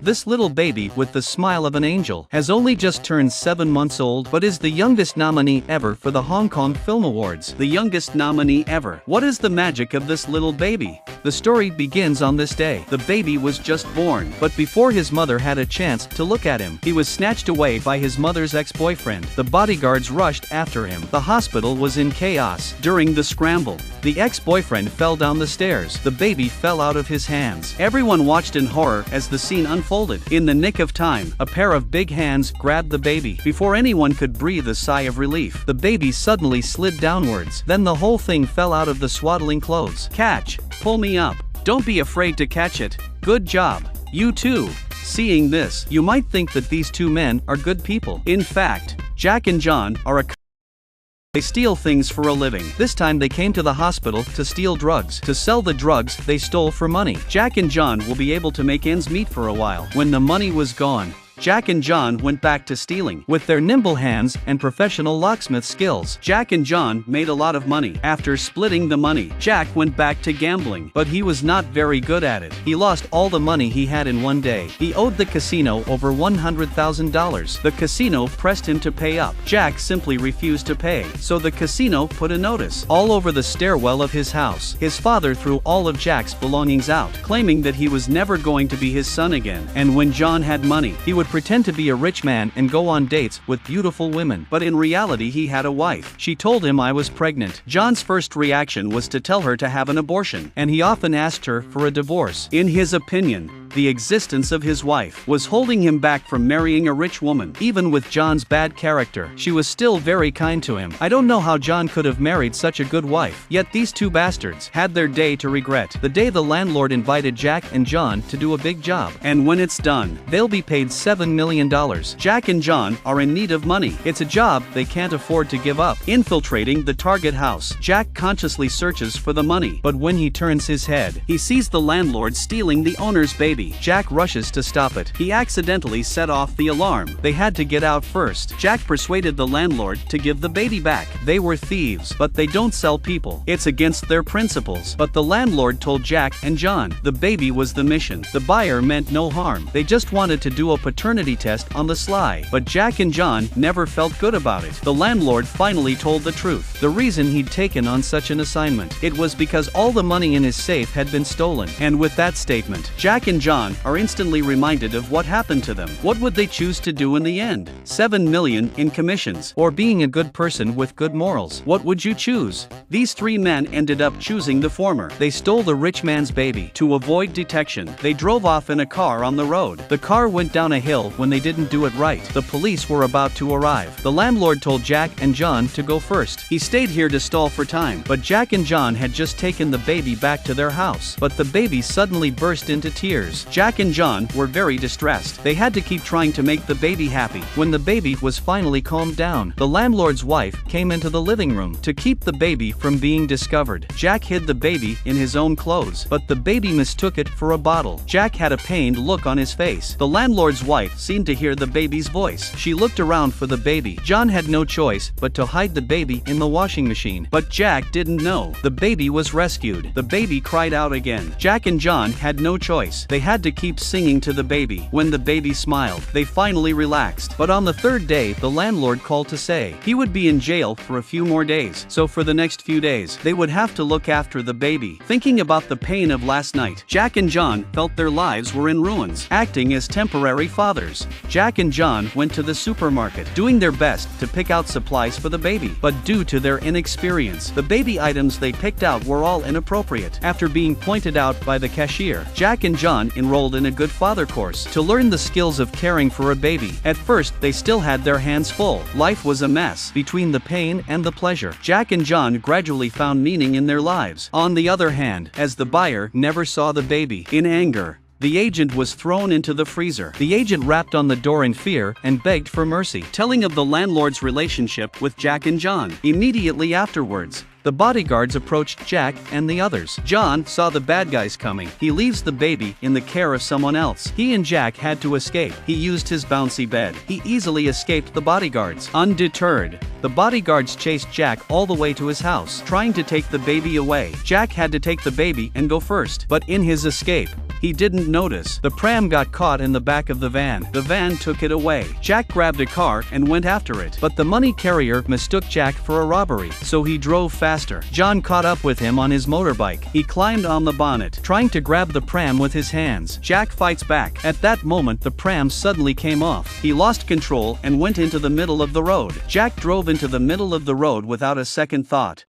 This little baby with the smile of an angel has only just turned 7 months old but is the youngest nominee ever for the Hong Kong Film Awards. The youngest nominee ever. What is the magic of this little baby? The story begins on this day. The baby was just born, but before his mother had a chance to look at him, he was snatched away by his mother's ex-boyfriend. The bodyguards rushed after him. The hospital was in chaos. During the scramble, the ex-boyfriend fell down the stairs. The baby fell out of his hands. Everyone watched in horror as the scene unfolded. In the nick of time, a pair of big hands grabbed the baby. Before anyone could breathe a sigh of relief, the baby suddenly slid downwards. Then the whole thing fell out of the swaddling clothes. Catch! Pull me up. Don't be afraid to catch it. Good job. You too. Seeing this, you might think that these two men are good people. In fact, Jack and John are They steal things for a living. This time they came to the hospital to steal drugs. To sell the drugs they stole for money. Jack and John will be able to make ends meet for a while. When the money was gone, Jack and John went back to stealing. With their nimble hands and professional locksmith skills, Jack and John made a lot of money. After splitting the money, Jack went back to gambling, but he was not very good at it. He lost all the money he had in one day. He owed the casino over $100,000. The casino pressed him to pay up. Jack simply refused to pay, so the casino put a notice all over the stairwell of his house. His father threw all of Jack's belongings out, claiming that he was never going to be his son again. And when John had money, he would pretend to be a rich man and go on dates with beautiful women. But in reality he had a wife. She told him I was pregnant. John's first reaction was to tell her to have an abortion, and he often asked her for a divorce. In his opinion, the existence of his wife was holding him back from marrying a rich woman. Even with John's bad character, she was still very kind to him. I don't know how John could have married such a good wife. Yet these two bastards had their day to regret. The day the landlord invited Jack and John to do a big job. And when it's done, they'll be paid $7 million. Jack and John are in need of money. It's a job they can't afford to give up. Infiltrating the target house, Jack consciously searches for the money. But when he turns his head, he sees the landlord stealing the owner's baby. Jack rushes to stop it. He accidentally set off the alarm. They had to get out first. Jack persuaded the landlord to give the baby back. They were thieves, but they don't sell people. It's against their principles. But the landlord told Jack and John the baby was the mission. The buyer meant no harm. They just wanted to do a paternity test on the sly. But Jack and John never felt good about it. The landlord finally told the truth. The reason he'd taken on such an assignment, it was because all the money in his safe had been stolen. And with that statement, Jack and John are instantly reminded of what happened to them. What would they choose to do in the end? $7 million in commissions, or being a good person with good morals? What would you choose? These three men ended up choosing the former. They stole the rich man's baby. To avoid detection, they drove off in a car on the road. The car went down a hill when they didn't do it right. The police were about to arrive. The landlord told Jack and John to go first. He stayed here to stall for time, but Jack and John had just taken the baby back to their house. But the baby suddenly burst into tears. Jack and John were very distressed. They had to keep trying to make the baby happy. When the baby was finally calmed down, the landlord's wife came into the living room. To keep the baby from being discovered, Jack hid the baby in his own clothes, but the baby mistook it for a bottle. Jack had a pained look on his face. The landlord's wife seemed to hear the baby's voice. She looked around for the baby. John had no choice but to hide the baby in the washing machine. But Jack didn't know. The baby was rescued. The baby cried out again. Jack and John had no choice. They had to keep singing to the baby. When the baby smiled, they finally relaxed. But on the third day, the landlord called to say he would be in jail for a few more days. So for the next few days, they would have to look after the baby. Thinking about the pain of last night, Jack and John felt their lives were in ruins. Acting as temporary fathers, Jack and John went to the supermarket, doing their best to pick out supplies for the baby. But due to their inexperience, the baby items they picked out were all inappropriate. After being pointed out by the cashier, Jack and John enrolled in a good father course to learn the skills of caring for a baby. At first, they still had their hands full. Life was a mess. Between the pain and the pleasure, Jack and John gradually found meaning in their lives. On the other hand, as the buyer never saw the baby, in anger, the agent was thrown into the freezer. The agent rapped on the door in fear and begged for mercy, telling of the landlord's relationship with Jack and John. Immediately afterwards, the bodyguards approached Jack and the others. John saw the bad guys coming. He leaves the baby in the care of someone else. He and Jack had to escape. He used his bouncy bed. He easily escaped the bodyguards. Undeterred, the bodyguards chased Jack all the way to his house, trying to take the baby away. Jack had to take the baby and go first. But in his escape, He didn't notice. The pram got caught in the back of the van. The van took it away. Jack grabbed a car and went after it. But the money carrier mistook Jack for a robbery, so he drove faster. John caught up with him on his motorbike. He climbed on the bonnet, trying to grab the pram with his hands. Jack fights back. At that moment, the pram suddenly came off. He lost control and went into the middle of the road. Jack drove into the middle of the road without a second thought.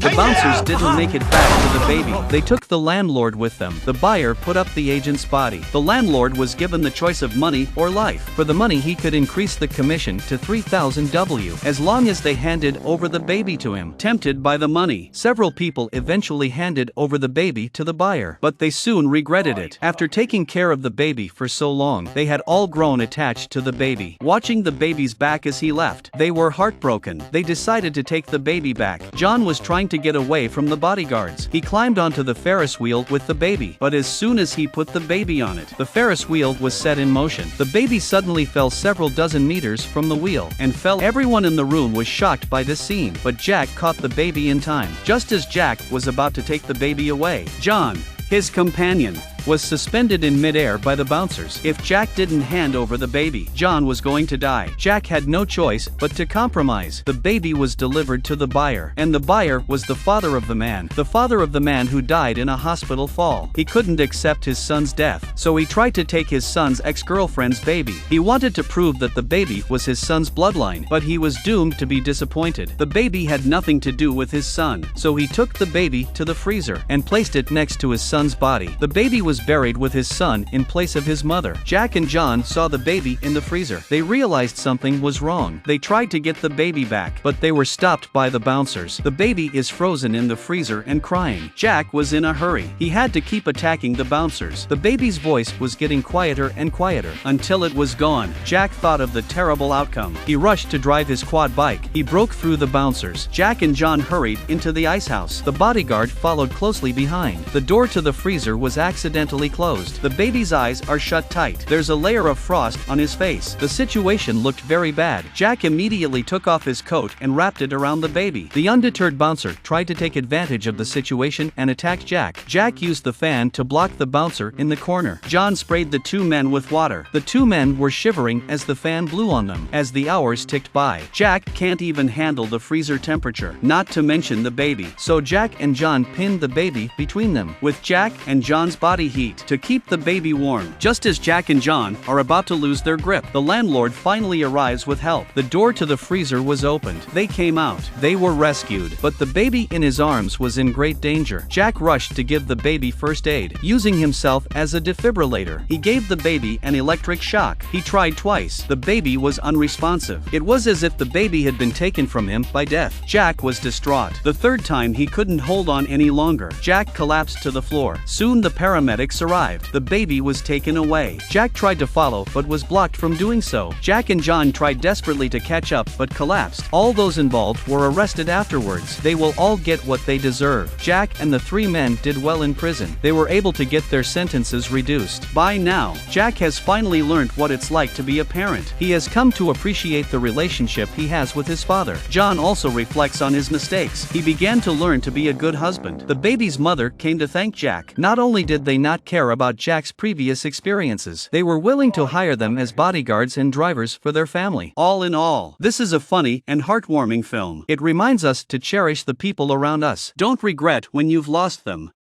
The bouncers didn't make it back to the baby. They took the landlord with them. The buyer put up the agent's body. The landlord was given the choice of money or life. For the money, he could increase the commission to $3,000 as long as they handed over the baby to him. Tempted by the money, several people eventually handed over the baby to the buyer, but they soon regretted it. After taking care of the baby for so long, they had all grown attached to the baby. Watching the baby's back as he left, they were heartbroken. They decided to take the baby back. John was trying to get away from the bodyguards. He climbed onto the Ferris wheel with the baby, but as soon as he put the baby on it, the Ferris wheel was set in motion. The baby suddenly fell several dozen meters from the wheel and fell. Everyone in the room was shocked by this scene, but Jack caught the baby in time. Just as Jack was about to take the baby away, John, his companion, was suspended in midair by the bouncers. If Jack didn't hand over the baby, John was going to die. Jack had no choice but to compromise. The baby was delivered to the buyer, and the buyer was the father of the man who died in a hospital fall. He couldn't accept his son's death, so he tried to take his son's ex-girlfriend's baby. He wanted to prove that the baby was his son's bloodline, but he was doomed to be disappointed. The baby had nothing to do with his son, so he took the baby to the freezer and placed it next to his son's body. The baby was buried with his son in place of his mother. Jack and John saw the baby in the freezer. They realized something was wrong. They tried to get the baby back, but they were stopped by the bouncers. The baby is frozen in the freezer and crying. Jack was in a hurry. He had to keep attacking the bouncers. The baby's voice was getting quieter and quieter until it was gone. Jack thought of the terrible outcome. He rushed to drive his quad bike. He broke through the bouncers. Jack and John hurried into the ice house. The bodyguard followed closely behind. The door to the freezer was accidentally closed. The baby's eyes are shut tight. There's a layer of frost on his face. The situation looked very bad. Jack immediately took off his coat and wrapped it around the baby. The undeterred bouncer tried to take advantage of the situation and attack Jack. Jack used the fan to block the bouncer in the corner. John sprayed the two men with water. The two men were shivering as the fan blew on them. As the hours ticked by, Jack can't even handle the freezer temperature, not to mention the baby. So Jack and John pinned the baby between them, with Jack and John's body heat to keep the baby warm. Just as Jack and John are about to lose their grip, the landlord finally arrives with help. The door to the freezer was opened. They came out. They were rescued, but the baby in his arms was in great danger. Jack rushed to give the baby first aid, using himself as a defibrillator. He gave the baby an electric shock. He tried twice. The baby was unresponsive. It was as if the baby had been taken from him by death. Jack was distraught. The third time, he couldn't hold on any longer. Jack collapsed to the floor. Soon the paramedics arrived. The baby was taken away. Jack tried to follow but was blocked from doing so. Jack and John tried desperately to catch up but collapsed. All those involved were arrested afterwards. They will all get what they deserve. Jack and the three men did well in prison. They were able to get their sentences reduced. By now, Jack has finally learned what it's like to be a parent. He has come to appreciate the relationship he has with his father. John also reflects on his mistakes. He began to learn to be a good husband. The baby's mother came to thank Jack. Not only did they not care about Jack's previous experiences, they were willing to hire them as bodyguards and drivers for their family. All in all, this is a funny and heartwarming film. It reminds us to cherish the people around us. Don't regret when you've lost them.